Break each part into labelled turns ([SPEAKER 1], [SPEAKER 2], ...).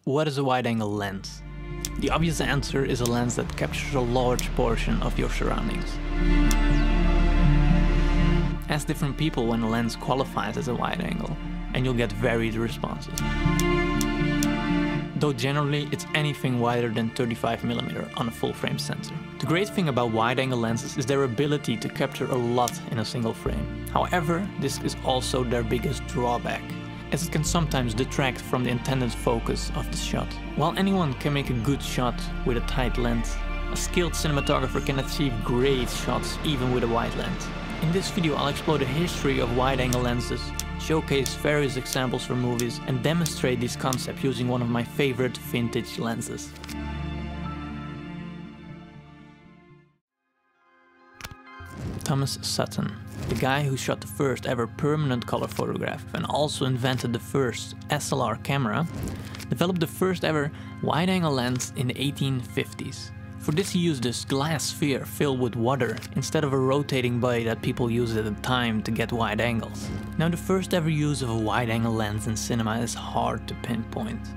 [SPEAKER 1] What is a wide-angle lens? The obvious answer is a lens that captures a large portion of your surroundings. Ask different people when a lens qualifies as a wide-angle, and you'll get varied responses. Though generally it's anything wider than 35mm on a full-frame sensor. The great thing about wide-angle lenses is their ability to capture a lot in a single frame. However, this is also their biggest drawback, as it can sometimes detract from the intended focus of the shot. While anyone can make a good shot with a tight lens, a skilled cinematographer can achieve great shots even with a wide lens. In this video I'll explore the history of wide-angle lenses, showcase various examples from movies, and demonstrate this concept using one of my favorite vintage lenses. Thomas Sutton, the guy who shot the first ever permanent color photograph and also invented the first SLR camera, developed the first ever wide-angle lens in the 1850s. For this he used this glass sphere filled with water instead of a rotating body that people used at the time to get wide angles. Now the first ever use of a wide-angle lens in cinema is hard to pinpoint.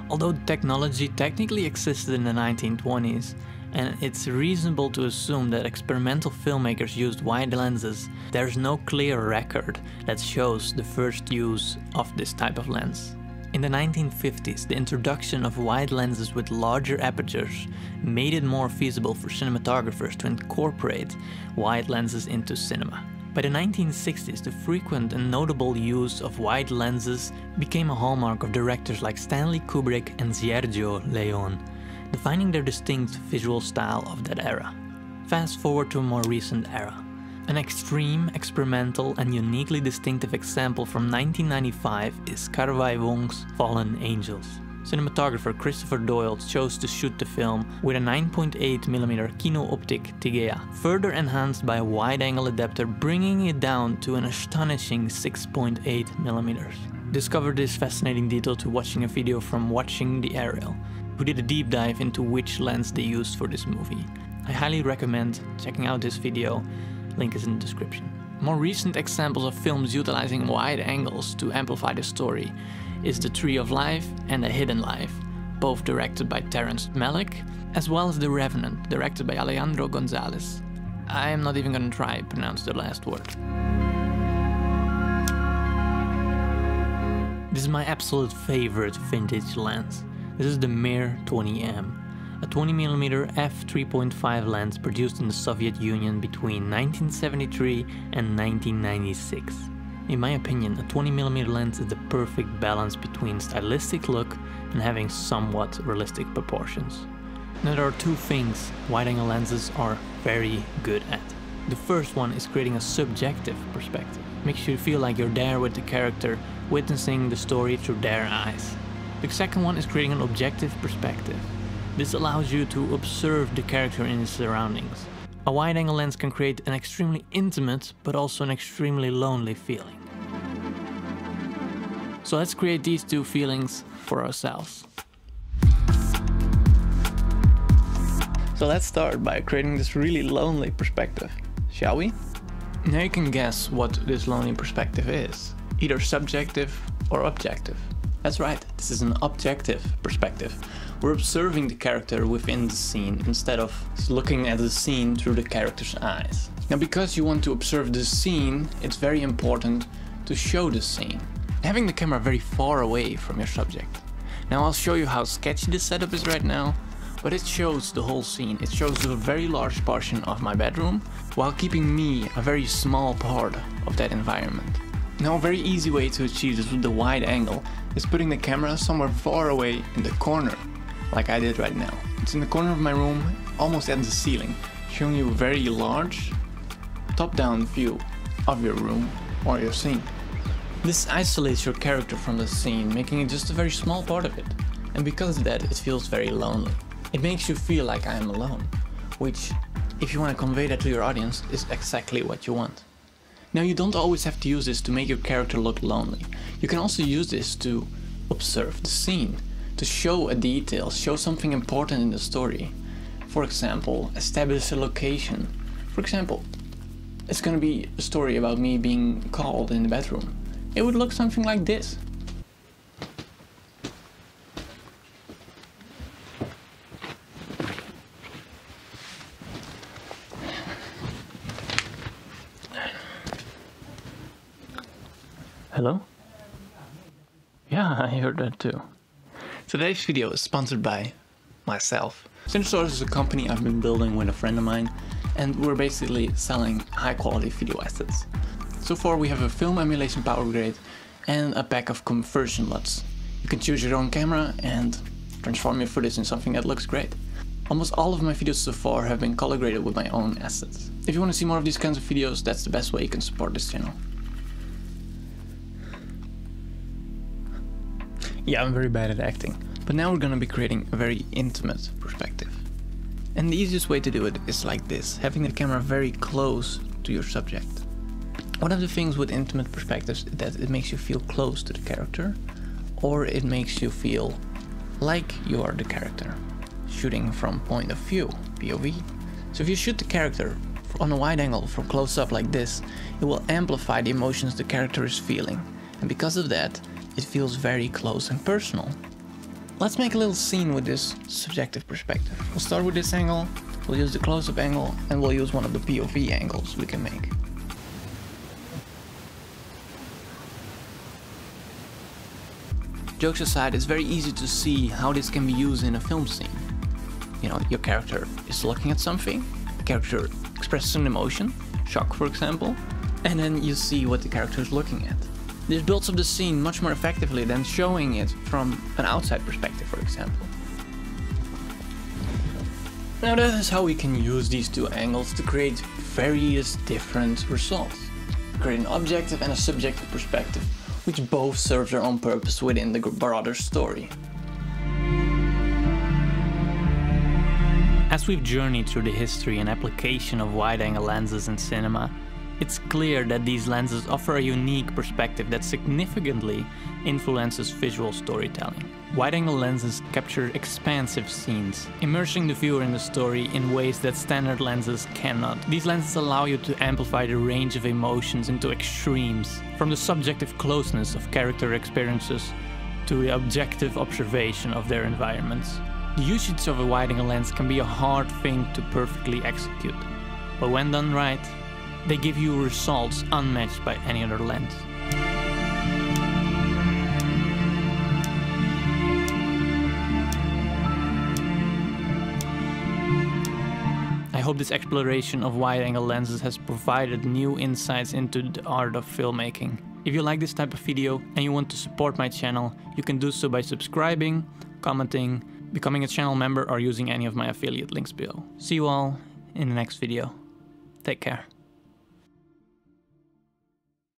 [SPEAKER 1] Although the technology technically existed in the 1920s, and it's reasonable to assume that experimental filmmakers used wide lenses, there's no clear record that shows the first use of this type of lens. In the 1950s, the introduction of wide lenses with larger apertures made it more feasible for cinematographers to incorporate wide lenses into cinema. By the 1960s, the frequent and notable use of wide lenses became a hallmark of directors like Stanley Kubrick and Sergio Leone, defining their distinct visual style of that era. Fast forward to a more recent era. An extreme, experimental and uniquely distinctive example from 1995 is Carvai Wong's Fallen Angels. Cinematographer Christopher Doyle chose to shoot the film with a 9.8mm Kino Optik Tigea, further enhanced by a wide-angle adapter, bringing it down to an astonishing 6.8mm. Discover this fascinating detail to watching a video from Watching the Aerial, who did a deep dive into which lens they used for this movie. I highly recommend checking out this video, link is in the description. More recent examples of films utilizing wide angles to amplify the story is The Tree of Life and The Hidden Life, both directed by Terrence Malick, as well as The Revenant, directed by Alejandro Gonzalez. I am not even gonna try to pronounce the last word. This is my absolute favorite vintage lens. This is the Mir 20M, a 20mm f3.5 lens produced in the Soviet Union between 1973 and 1996. In my opinion, a 20mm lens is the perfect balance between stylistic look and having somewhat realistic proportions. Now there are two things wide-angle lenses are very good at. The first one is creating a subjective perspective. Makes you feel like you're there with the character, witnessing the story through their eyes. The second one is creating an objective perspective. This allows you to observe the character in his surroundings. A wide-angle lens can create an extremely intimate but also an extremely lonely feeling. So let's create these two feelings for ourselves. So let's start by creating this really lonely perspective, shall we? Now you can guess what this lonely perspective is, either subjective or objective. That's right, this is an objective perspective. We're observing the character within the scene instead of looking at the scene through the character's eyes. Now because you want to observe the scene, it's very important to show the scene, having the camera very far away from your subject. Now I'll show you how sketchy this setup is right now, but it shows the whole scene. It shows a very large portion of my bedroom, while keeping me a very small part of that environment. Now a very easy way to achieve this with the wide angle is putting the camera somewhere far away in the corner, like I did right now. It's in the corner of my room, almost at the ceiling, showing you a very large top-down view of your room or your scene. This isolates your character from the scene, making it just a very small part of it. And because of that, it feels very lonely. It makes you feel like I am alone, which, if you want to convey that to your audience, is exactly what you want. Now you don't always have to use this to make your character look lonely. You can also use this to observe the scene, to show a detail, show something important in the story. For example, establish a location. For example, it's gonna be a story about me being called in the bedroom. It would look something like this. Hello? Yeah, I heard that too. Today's video is sponsored by myself. Cine Source is a company I've been building with a friend of mine, and we're basically selling high quality video assets. So far we have a film emulation power grade and a pack of conversion LUTs. You can choose your own camera and transform your footage in something that looks great. Almost all of my videos so far have been color graded with my own assets. If you want to see more of these kinds of videos, that's the best way you can support this channel. Yeah, I'm very bad at acting, but now we're gonna be creating a very intimate perspective. And the easiest way to do it is like this, having the camera very close to your subject. One of the things with intimate perspectives is that it makes you feel close to the character, or it makes you feel like you are the character, shooting from point of view, POV. So if you shoot the character on a wide angle from close up like this, it will amplify the emotions the character is feeling, and because of that, it feels very close and personal. Let's make a little scene with this subjective perspective. We'll start with this angle, we'll use the close-up angle, and we'll use one of the POV angles we can make. Jokes aside, it's very easy to see how this can be used in a film scene. You know, your character is looking at something, the character expresses an emotion, shock for example, and then you see what the character is looking at. This builds up the scene much more effectively than showing it from an outside perspective, for example. Now that is how we can use these two angles to create various different results. Create an objective and a subjective perspective, which both serve their own purpose within the broader story. As we've journeyed through the history and application of wide-angle lenses in cinema, it's clear that these lenses offer a unique perspective that significantly influences visual storytelling. Wide-angle lenses capture expansive scenes, immersing the viewer in the story in ways that standard lenses cannot. These lenses allow you to amplify the range of emotions into extremes, from the subjective closeness of character experiences to the objective observation of their environments. The usage of a wide-angle lens can be a hard thing to perfectly execute, but when done right, they give you results unmatched by any other lens. I hope this exploration of wide-angle lenses has provided new insights into the art of filmmaking. If you like this type of video and you want to support my channel, you can do so by subscribing, commenting, becoming a channel member, or using any of my affiliate links below. See you all in the next video. Take care.